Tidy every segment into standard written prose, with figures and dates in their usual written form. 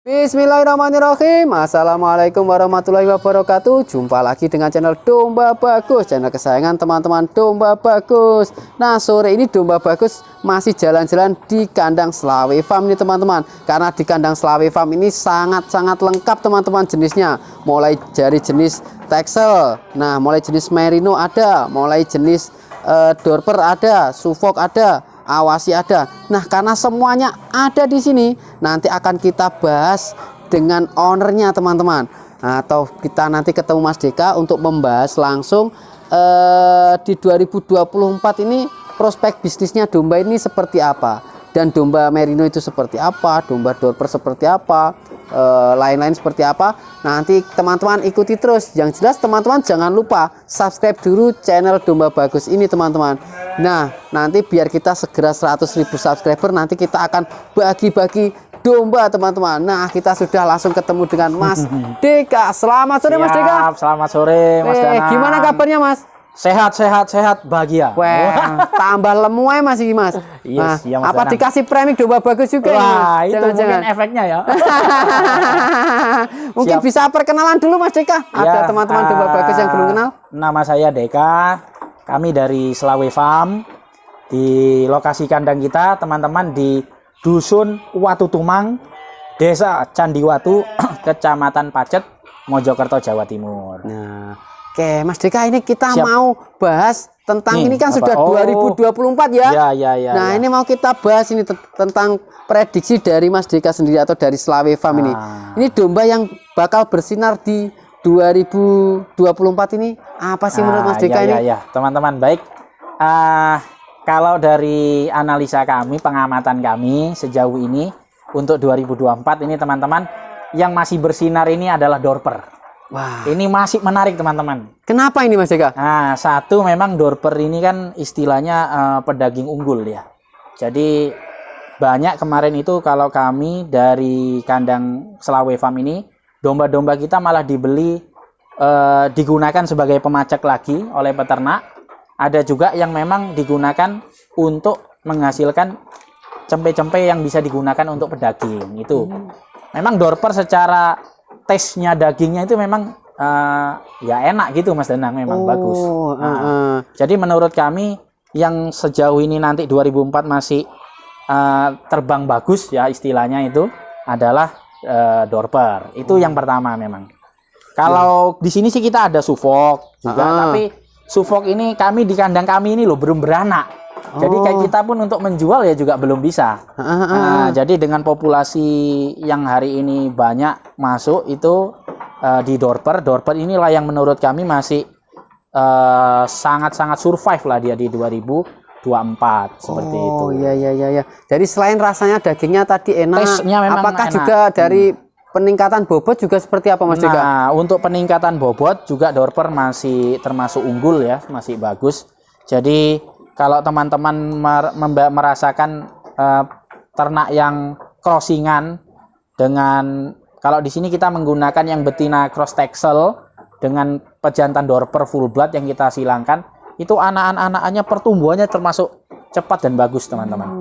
Bismillahirrahmanirrahim. Assalamualaikum warahmatullahi wabarakatuh. Jumpa lagi dengan channel Domba Bagus, channel kesayangan teman-teman Domba Bagus. Nah, sore ini Domba Bagus masih jalan-jalan di kandang Slawe Farm nih teman-teman. Karena di kandang Slawe Farm ini sangat-sangat lengkap teman-teman jenisnya. Mulai dari jenis Texel, nah mulai jenis Merino ada, mulai jenis Dorper ada, Suffolk ada, Awasi ada. Nah, karena semuanya ada di sini, nanti akan kita bahas dengan ownernya teman-teman. Atau kita nanti ketemu Mas Deka untuk membahas langsung di 2024 ini prospek bisnisnya domba ini seperti apa, dan domba Merino itu seperti apa, domba Dorper seperti apa, lain-lain seperti apa. Nanti teman-teman ikuti terus. Yang jelas teman-teman jangan lupa subscribe dulu channel Domba Bagus ini teman-teman. Nah, nanti biar kita segera 100.000 subscriber, nanti kita akan bagi-bagi domba teman-teman. Nah, kita sudah langsung ketemu dengan Mas Deka. Selamat sore. Siap, Mas Deka. Selamat sore Mas Dana. Gimana kabarnya Mas? Sehat, bahagia. Wah, tambah lemu aja Mas ini Mas. Yes, nah, ya, Mas apa Danang. dikasih premi Domba Bagus juga? Wah, itu jangan-jangan mungkin efeknya ya. Mungkin Siap. bisa perkenalan dulu Mas Deka. Ada teman-teman Domba Bagus yang belum kenal. Nama saya Deka. Kami dari Slawe Farm. Di lokasi kandang kita teman-teman di Dusun Watu Tumang, Desa Candiwatu, Kecamatan Pacet, Mojokerto, Jawa Timur. Nah, oke Mas Deka, ini kita Siap. mau bahas tentang Nih, ini kan apa? sudah 2024 ya. Ya. Nah, ini mau kita bahas ini tentang prediksi dari Mas Deka sendiri atau dari Slawe Farm ini. Ini domba yang bakal bersinar di 2024 ini apa sih menurut Mas Deka ini? Ya, teman-teman baik. Kalau dari analisa kami, pengamatan kami sejauh ini untuk 2024 ini teman-teman, yang masih bersinar ini adalah Dorper. Wah, ini masih menarik teman-teman. Kenapa ini Mas Deka? Nah, satu memang Dorper ini kan istilahnya pedaging unggul ya. Jadi banyak kemarin itu kalau kami dari kandang Slawe Farm ini, domba-domba kita malah dibeli digunakan sebagai pemacak lagi oleh peternak. Ada juga yang memang digunakan untuk menghasilkan cempe-cempe yang bisa digunakan untuk pedaging. Itu memang Dorper secara tesnya dagingnya itu memang ya enak gitu Mas Danang, memang bagus. Jadi menurut kami yang sejauh ini nanti 2004 masih terbang bagus ya istilahnya itu adalah Dorper. Itu yang pertama memang. Kalau di sini sih kita ada Suffolk juga, tapi Suffolk ini kami di kandang kami ini loh belum beranak. Jadi kayak kita pun untuk menjual ya juga belum bisa. Nah, jadi dengan populasi yang hari ini banyak masuk itu di Dorper inilah yang menurut kami masih sangat-sangat survive lah dia di 2024 seperti itu. Oh iya. Jadi selain rasanya dagingnya tadi enak, Tesnya memang apakah enak. juga dari peningkatan bobot juga seperti apa Mas Deka? Nah, untuk peningkatan bobot juga Dorper masih termasuk unggul ya, masih bagus. Jadi kalau teman-teman merasakan ternak yang crossingan dengan, kalau di sini kita menggunakan yang betina cross Texel dengan pejantan Dorper full blood yang kita silangkan, itu anak-anaknya pertumbuhannya termasuk cepat dan bagus teman-teman.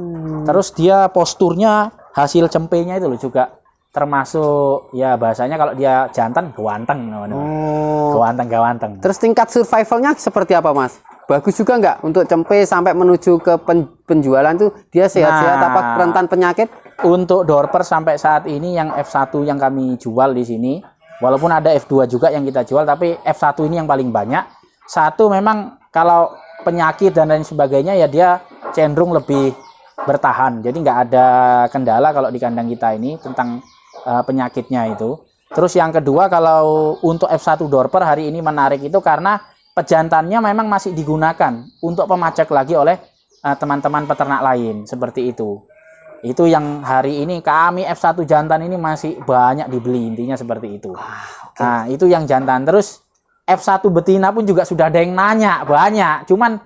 Terus dia posturnya, hasil cempenya itu loh juga termasuk ya bahasanya kalau dia jantan gawanteng. Gawanteng. Terus tingkat survivalnya seperti apa Mas? Bagus juga nggak untuk cempe sampai menuju ke penjualan tuh dia sehat-sehat apa rentan penyakit? Untuk Dorper sampai saat ini yang F1 yang kami jual di sini, walaupun ada F2 juga yang kita jual, tapi F1 ini yang paling banyak. Satu memang kalau penyakit dan lain sebagainya ya dia cenderung lebih bertahan. Jadi nggak ada kendala kalau di kandang kita ini tentang penyakitnya itu. Terus yang kedua, kalau untuk F1 Dorper hari ini menarik itu karena pejantannya memang masih digunakan untuk pemacak lagi oleh teman-teman peternak lain seperti itu. Itu yang hari ini kami F1 jantan ini masih banyak dibeli, intinya seperti itu. Nah, itu yang jantan. Terus F1 betina pun juga sudah ada yang nanya banyak. Cuman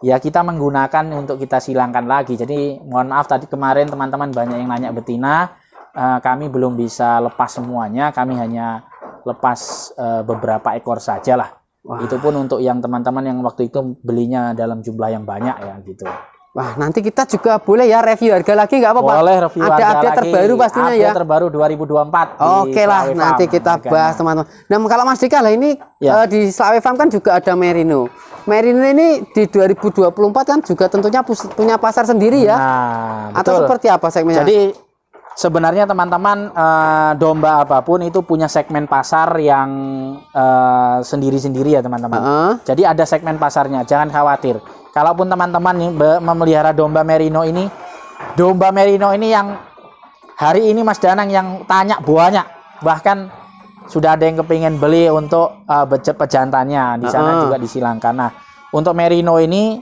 ya kita menggunakan untuk kita silangkan lagi. Jadi mohon maaf tadi kemarin teman-teman banyak yang nanya betina. Kami belum bisa lepas semuanya, kami hanya lepas beberapa ekor saja lah. Itu pun untuk yang teman-teman yang waktu itu belinya dalam jumlah yang banyak ya gitu. Wah, nanti kita juga boleh ya review harga lagi nggak apa-apa? Boleh review ada harga update lagi. terbaru pastinya Update ya. terbaru 2024. Oke lah, nanti kita bahas teman-teman. Nah, kalau Mas Dika lah ini Ya. di Slawe Farm kan juga ada Merino. Merino ini di 2024 kan juga tentunya punya pasar sendiri ya. Nah, Atau betul. seperti apa segmennya? Jadi sebenarnya teman-teman domba apapun itu punya segmen pasar yang sendiri-sendiri ya teman-teman. Jadi ada segmen pasarnya, jangan khawatir. Kalaupun teman-teman nih memelihara domba merino ini yang hari ini Mas Danang yang tanya banyak, bahkan sudah ada yang kepingin beli untuk pejantannya di sana juga disilangkan. Nah, untuk merino ini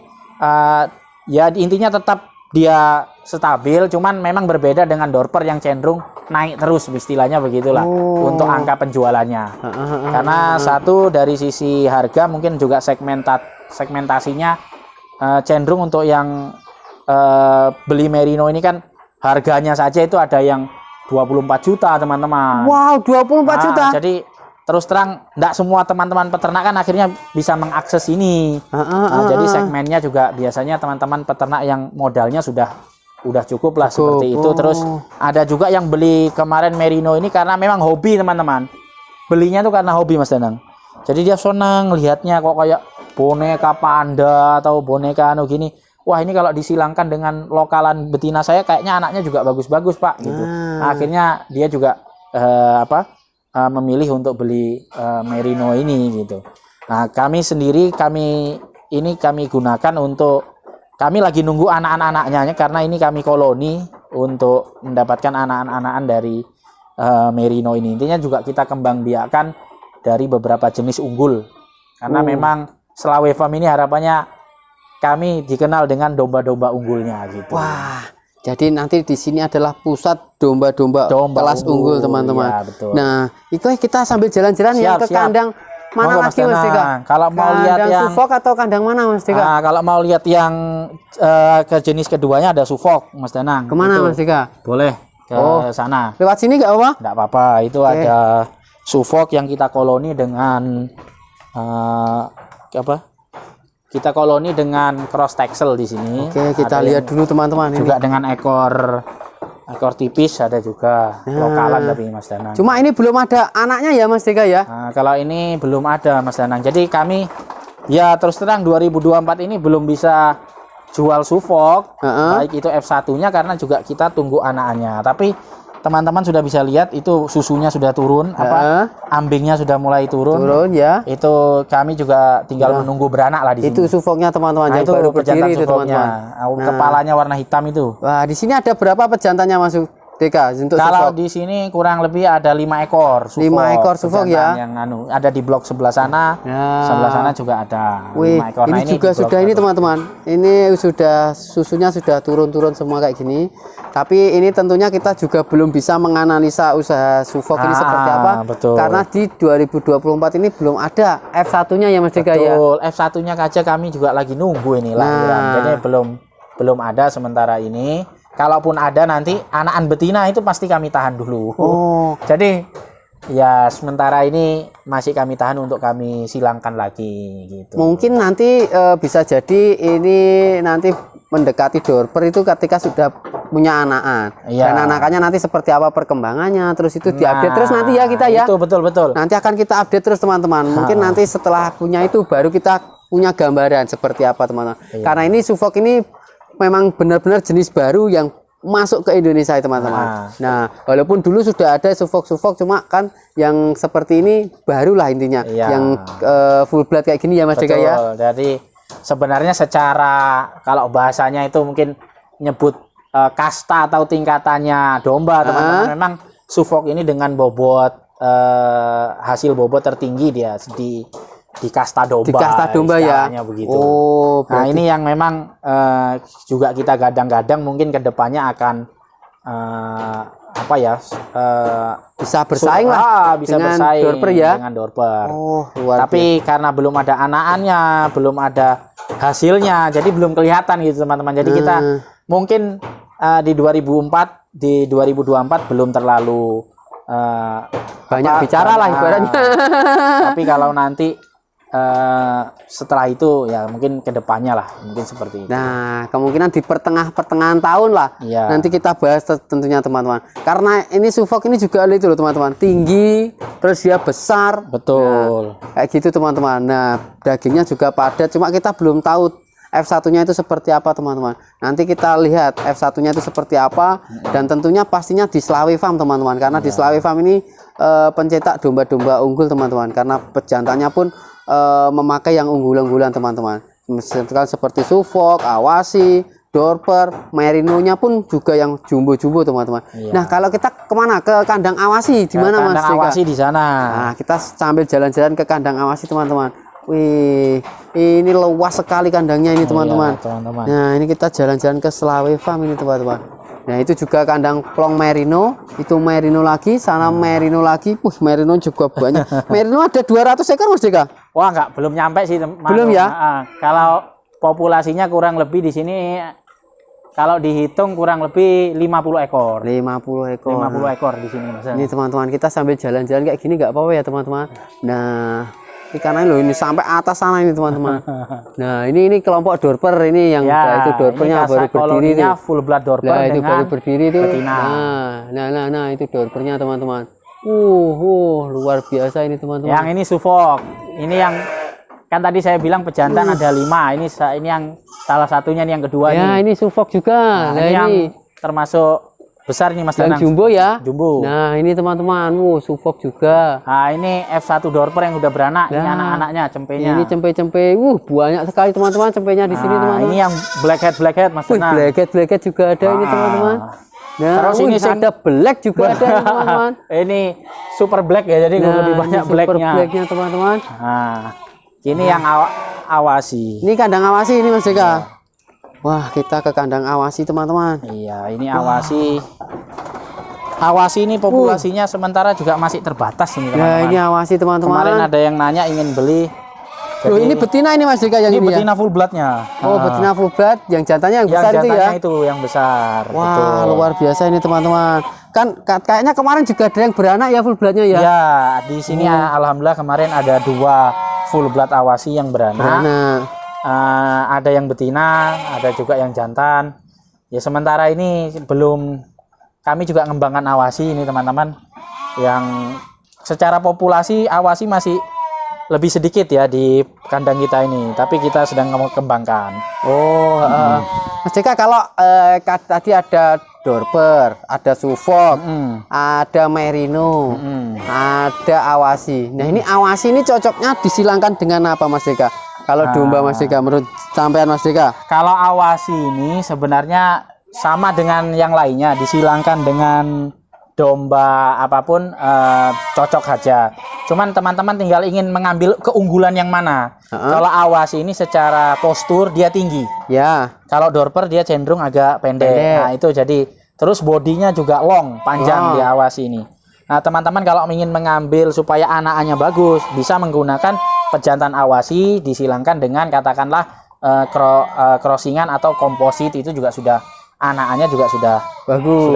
ya intinya tetap dia stabil, cuman memang berbeda dengan dorper yang cenderung naik terus, istilahnya begitulah untuk angka penjualannya. Karena satu dari sisi harga mungkin juga segmentasinya cenderung untuk yang beli merino ini kan harganya saja itu ada yang 24 juta teman-teman. Wow, 24 juta. Jadi terus terang enggak semua teman-teman peternak kan akhirnya bisa mengakses ini. Jadi segmennya juga biasanya teman-teman peternak yang modalnya sudah cukup lah seperti itu. Terus ada juga yang beli kemarin merino ini karena memang hobi teman-teman. Belinya tuh karena hobi Mas Danang. Jadi dia senang lihatnya kok kayak boneka panda atau boneka anu gini. Wah, ini kalau disilangkan dengan lokalan betina saya kayaknya anaknya juga bagus-bagus Pak gitu. Nah, akhirnya dia juga memilih untuk beli merino ini gitu. Nah, kami gunakan untuk kami lagi nunggu anak-anaknya karena ini kami koloni untuk mendapatkan anak-anakan dari merino ini. Intinya juga kita kembang biakan dari beberapa jenis unggul. Karena memang Slawe Farm ini harapannya kami dikenal dengan domba-domba unggulnya gitu. Wah, jadi nanti di sini adalah pusat domba-domba kelas unggul teman-teman. Ya, betul. Nah, itu kita sambil jalan-jalan ya ke kandang mana lagi Mas Dika? Kalau mau lihat yang Suffolk atau kandang mana Mas Dika? Nah, kalau mau lihat yang ke jenis keduanya ada Suffolk Mas Danang. Kemana itu Mas Dika? boleh ke sana. Lewat sini nggak apa? Nggak apa-apa. Itu ada Suffolk yang kita koloni dengan kita koloni dengan cross texel di sini. Oke, kita lihat dulu teman-teman ini. Juga dengan ekor tipis ada juga lokalan tapi Mas Danang. Cuma ini belum ada anaknya ya Mas Dika ya? Nah, kalau ini belum ada Mas Danang. Jadi kami ya terus terang 2024 ini belum bisa jual Suffolk, baik itu F1-nya karena juga kita tunggu anakannya. Tapi teman-teman sudah bisa lihat itu susunya sudah turun, ambingnya sudah mulai turun ya. Itu kami juga tinggal menunggu beranak lah di sini. Itu Suffolknya teman-teman. Nah, itu baru berdiri pejantan itu teman-teman. Kepalanya warna hitam itu. Wah, di sini ada berapa pejantannya Mas Dika untuk Kalau Suffolk? di sini kurang lebih ada 5 ekor Suffolk. 5 ekor Suffolk ya. Yang ada di blok sebelah sana. Sebelah sana juga ada 5 ekor. Ini juga sudah ini teman-teman. Ini sudah susunya sudah turun-turun semua kayak gini. Tapi ini tentunya kita juga belum bisa menganalisa usaha Suffolk ini seperti apa. Betul. Karena di 2024 ini belum ada F1-nya ya Mas Dika ya. Betul. F1-nya aja kami juga lagi nunggu ini lahiran. Jadi belum ada sementara ini. Kalaupun ada nanti anakan betina itu pasti kami tahan dulu. Jadi ya sementara ini masih kami tahan untuk kami silangkan lagi gitu. Mungkin nanti bisa jadi ini nanti mendekati dorper itu ketika sudah punya anakan. Dan anakannya nanti seperti apa perkembangannya, terus itu diupdate terus nanti ya kita ya. Itu betul. Nanti akan kita update terus teman-teman. Mungkin nanti setelah punya itu baru kita punya gambaran seperti apa teman-teman. Karena ini Suffolk ini memang benar-benar jenis baru yang masuk ke Indonesia teman-teman. Nah, walaupun dulu sudah ada Suffolk cuma kan yang seperti ini barulah intinya. Yang full blood kayak gini ya Mas Dika ya. Jadi sebenarnya secara kalau bahasanya itu mungkin nyebut kasta atau tingkatannya domba teman-teman. Memang Suffolk ini dengan bobot hasil bobot tertinggi dia di kasta domba. Di kasta domba ya. Begitu. Nah, ini yang memang juga kita gadang-gadang mungkin kedepannya akan bisa bersaing lah bisa dengan bersaing dorper ya. Dengan dorper. biasa. Tapi karena belum ada anakannya, belum ada hasilnya, jadi belum kelihatan gitu teman-teman. Jadi kita mungkin di 2024 belum terlalu banyak bicara lah ibaratnya. Tapi kalau nanti setelah itu ya mungkin kedepannya lah, mungkin seperti itu. Nah, kemungkinan di pertengahan tahun lah. Iya. Nanti kita bahas tentunya teman-teman. Karena ini Suffolk ini juga itu loh teman-teman, tinggi, terus dia besar. Betul. Nah, kayak gitu teman-teman. Nah, dagingnya juga padat. Cuma kita belum tahu F1-nya itu seperti apa teman-teman. Nanti kita lihat F1-nya itu seperti apa. Dan tentunya pastinya di Slawi Farm teman-teman. Karena di Slawi Farm ini pencetak domba-domba unggul teman-teman. Karena pejantannya pun memakai yang unggulan-unggulan teman-teman, misalkan seperti Suffolk, Awasi, Dorper, Merino-nya pun juga yang jumbo-jumbo teman-teman. Iya. Nah, kalau kita kemana? Ke kandang Awasi di mana Mas? Kandang Awasi di sana. Nah, kita sambil jalan-jalan ke kandang Awasi teman-teman. Wih, ini luas sekali kandangnya ini teman-teman. Iya, teman-teman. Nah, ini kita jalan-jalan ke Slawi Farm ini teman-teman. Nah, itu juga kandang plong Merino, itu Merino lagi, sana Merino lagi. Merino juga banyak. Merino ada 200 ekor Mas Deka? Wah, belum nyampe sih, Belum ya? Kalau populasinya kurang lebih di sini, kalau dihitung kurang lebih 50 ekor. 50 ekor. 50 ekor di sini, Mas. Ini teman-teman, kita sambil jalan-jalan kayak gini nggak apa-apa ya teman-teman. Nah, ikannya loh ini sampai atas sana ini teman-teman. Nah, ini kelompok Dorper ini yang Ya, itu Dorpernya baru berdiri itu. Full blood Dorper Nah, itu dengan baru berdiri itu. betina. Nah, itu Dorpernya teman-teman. Luar biasa ini teman-teman. Yang ini Suffolk. Ini yang kan tadi saya bilang pejantan ada 5. Ini yang salah satunya nih, yang kedua Ya, nih. ini Suffolk juga. Nah, ini yang termasuk besar nih Mas yang Danang. jumbo ya. Jumbo. Nah, ini teman-teman, Suffolk juga. Nah, ini F1 Dorper yang udah beranak. Ini Nah, anak-anaknya, cempenya. Ini cempe-cempe. Banyak sekali teman-teman cempenya di sini teman-teman. Ini yang blackhead Mas Danang. Blackhead juga ada ini teman-teman. Nah, Terus ini ada black juga ada ini teman-teman. Ini super black ya, jadi lebih banyak ini super blacknya. blacknya teman-teman. Nah, ini yang Awasi. Ini kandang Awasi ini Mas Deka. Wah, kita ke kandang Awasi teman-teman. Iya, ini Awasi. Awasi ini populasinya sementara juga masih terbatas ini Nah, teman-teman. ini Awasi teman-teman. Kemarin ada yang nanya ingin beli. Loh, ini betina ini Mas Deka yang Ini ini betina ya? full bloodnya. Oh, betina full blood, yang jantannya yang Yang besar itu ya? jantannya itu yang besar. Wah, betul. luar biasa ini teman-teman. Kan kayaknya kemarin juga ada yang beranak ya full bloodnya ya? Ya, di sini alhamdulillah kemarin ada 2 full blood Awasi yang beranak. Ada yang betina, ada juga yang jantan. Ya sementara ini kami juga ngembangkan Awasi ini teman-teman. Yang secara populasi Awasi masih lebih sedikit ya di kandang kita ini, tapi kita sedang mengembangkan. Mas Deka, kalau tadi ada Dorper, ada Suffolk, ada Merino, ada Awasi. Nah, ini Awasi ini cocoknya disilangkan dengan apa Mas Deka? Kalau domba Mas Deka, menurut sampean Mas Deka? Kalau Awasi ini sebenarnya sama dengan yang lainnya, disilangkan dengan domba apapun cocok saja. Cuman teman-teman tinggal ingin mengambil keunggulan yang mana. Kalau Awasi ini secara postur dia tinggi. Ya. Kalau Dorper dia cenderung agak pendek. Nah, itu jadi terus bodinya juga long, panjang di Awasi ini. Nah, teman-teman kalau ingin mengambil supaya anak-anaknya bagus, bisa menggunakan pejantan Awasi disilangkan dengan katakanlah crossingan atau komposit, itu juga sudah anak-anaknya juga sudah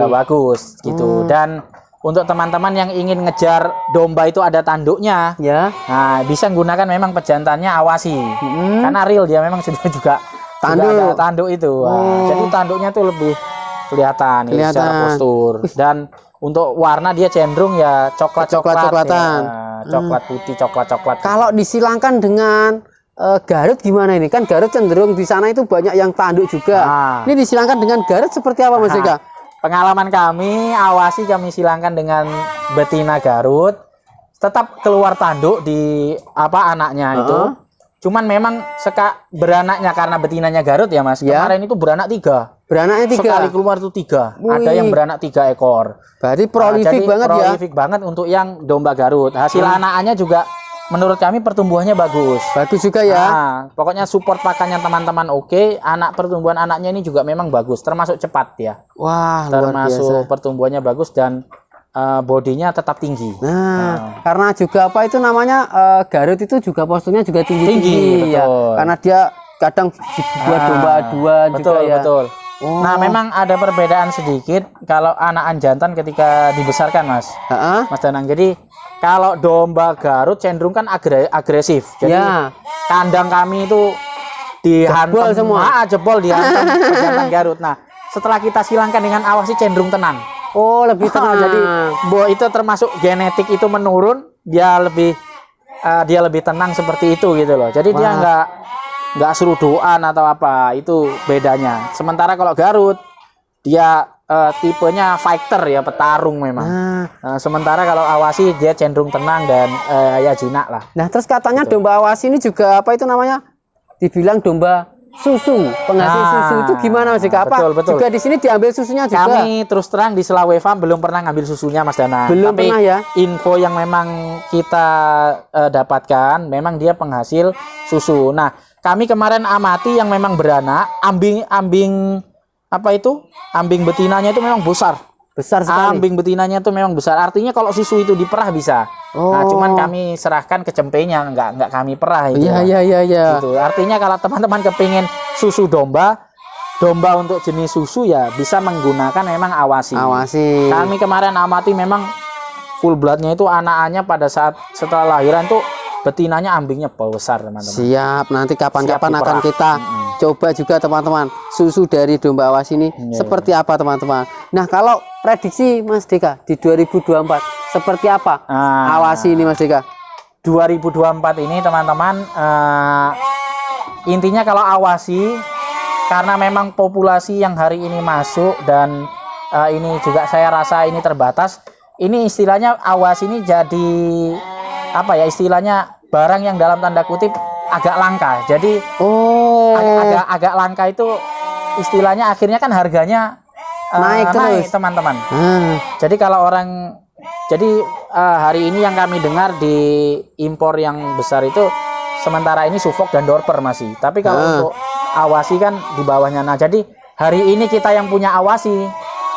bagus gitu. Dan untuk teman-teman yang ingin ngejar domba itu ada tanduknya, Ya. nah bisa menggunakan memang pejantannya Awasi. Karena real dia memang sudah juga ada tanduk itu. Nah, jadi tanduknya tuh lebih kelihatan secara postur. Dan untuk warna dia cenderung ya coklat-coklatan. Ya, coklat putih, coklat-coklat. Kalau disilangkan dengan Garut gimana ini? Kan Garut cenderung di sana itu banyak yang tanduk juga. Ini disilangkan dengan Garut seperti apa Mas Deka? Pengalaman kami Awasi kami silangkan dengan betina Garut, tetap keluar tanduk di anaknya itu. Cuman memang beranaknya karena betinanya Garut ya Mas. Kemarin itu beranak 3. Beranaknya 3. Sekali keluar itu 3. Ada yang beranak 3 ekor. Berarti prolifik banget ya. Prolifik banget untuk yang domba Garut. Hasil anak-anaknya juga menurut kami pertumbuhannya bagus. Bagus juga ya. Nah, pokoknya support pakannya teman-teman oke. Pertumbuhan anaknya ini juga memang bagus, termasuk cepat ya. Wah, luar biasa. Termasuk pertumbuhannya bagus dan bodinya tetap tinggi. Nah, karena juga apa itu namanya Garut itu juga posturnya juga tinggi ya. Karena dia kadang buat domba aduan juga ya. Betul. Nah, memang ada perbedaan sedikit kalau anakan jantan ketika dibesarkan, Mas. Mas Danang. Jadi Kalau domba Garut cenderung kan agresif. Jadi Ya. kandang kami itu Jebol semua. jebol dihantam pejantan Garut. Nah, setelah kita silangkan dengan awas sih cenderung tenang. Oh, lebih tenang. Jadi itu termasuk genetik itu menurun, dia lebih tenang seperti itu gitu loh. Jadi dia nggak seruduan atau apa, itu bedanya. Sementara kalau Garut dia tipenya fighter ya, petarung memang. Sementara kalau Awasi dia cenderung tenang dan ya jinak lah. Nah, terus katanya domba Awasi ini juga apa itu namanya? Dibilang domba susu, penghasil susu itu gimana Mas Dika? Apa betul. juga di sini diambil susunya juga? Kami terus terang di Selawe Farm belum pernah ngambil susunya Mas Dana. Belum Tapi pernah ya? info yang memang kita dapatkan memang dia penghasil susu. Nah, kami kemarin amati yang memang beranak, ambing apa itu? Ambing betinanya itu memang besar. Besar sekali. Ambing betinanya itu memang besar. Artinya kalau susu itu diperah bisa. Nah, cuman kami serahkan ke cempenya, nggak kami perah itu. Iya. Gitu. Artinya kalau teman-teman kepingin susu domba untuk jenis susu ya bisa menggunakan memang Awasi. Awasi. Kami kemarin amati memang full bloodnya itu anak-anaknya pada saat setelah lahiran tuh betinanya ambingnya besar teman-teman. Siap, nanti kapan-kapan Siap akan diperah. kita coba juga teman-teman susu dari domba Awasi ini seperti apa teman-teman. Nah, kalau prediksi Mas Dika di 2024 seperti apa Awasi ini Mas Dika? 2024 ini teman-teman intinya kalau Awasi karena memang populasi yang hari ini masuk dan ini juga saya rasa ini terbatas. Ini istilahnya Awasi ini jadi apa ya istilahnya barang yang dalam tanda kutip agak langka. Jadi agak langka itu istilahnya akhirnya kan harganya naik terus teman-teman. Jadi kalau hari ini yang kami dengar di impor yang besar itu sementara ini Suffolk dan Dorper masih. Tapi kalau untuk Awasi kan di bawahnya. Nah, jadi hari ini kita yang punya Awasi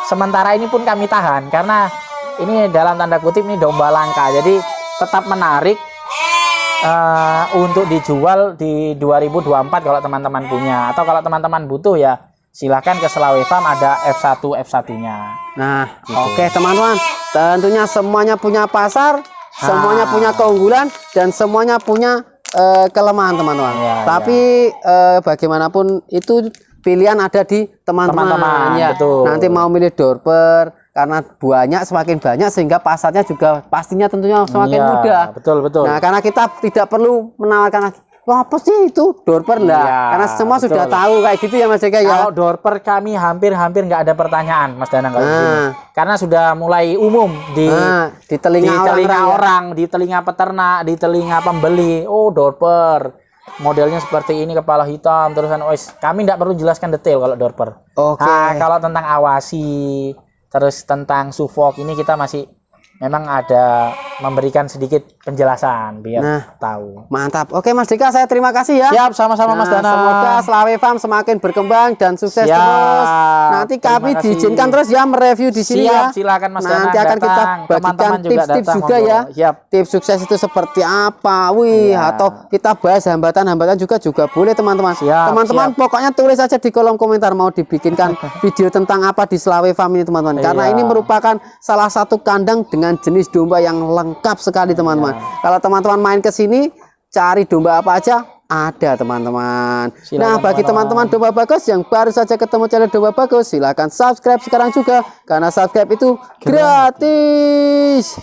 sementara ini pun kami tahan karena ini dalam tanda kutip ini domba langka. Jadi tetap menarik untuk dijual di 2024 kalau teman-teman punya, atau kalau teman-teman butuh ya silahkan ke Selawe Farm, ada F1-nya. Nah, oke teman-teman, tentunya semuanya punya pasar, semuanya punya keunggulan dan semuanya punya kelemahan teman-teman. Tapi bagaimanapun itu pilihan ada di teman-teman ya. Betul. Nanti mau milih Dorper karena semakin banyak sehingga pasarnya juga pastinya tentunya semakin mudah. Betul. Nah, karena kita tidak perlu menawarkan lagi, wah apa sih itu Dorper lah. Karena semua sudah tahu kayak gitu ya Mas Dika ya. Kalau Dorper kami hampir nggak ada pertanyaan Mas Danang kalau di sini. Karena sudah mulai umum di telinga orang, di telinga peternak, di telinga pembeli. Oh, Dorper. Modelnya seperti ini, kepala hitam terusan kami tidak perlu jelaskan detail kalau Dorper. Nah, kalau tentang Awasi terus tentang Suffolk ini kita masih memang ada memberikan sedikit penjelasan biar tahu. Mantap. Oke Mas Dika, saya terima kasih ya. Siap, sama-sama Mas Dana. Semoga Selawe Farm semakin berkembang dan sukses terus. Nanti kami diizinkan terus ya mereview di sini ya. Silakan Mas Dana. Nanti akan kita bagikan tips-tips juga ya. Tips sukses itu seperti apa? Atau kita bahas hambatan-hambatan juga boleh teman-teman. Teman-teman pokoknya tulis aja di kolom komentar mau dibikinkan video tentang apa di Selawe Farm ini teman-teman. Karena ini merupakan salah satu kandang dengan jenis domba yang lengkap sekali teman-teman. Kalau teman-teman main ke sini cari domba apa aja ada teman-teman. Nah, bagi teman-teman domba bagus yang baru saja ketemu channel domba bagus, silahkan subscribe sekarang juga karena subscribe itu gratis.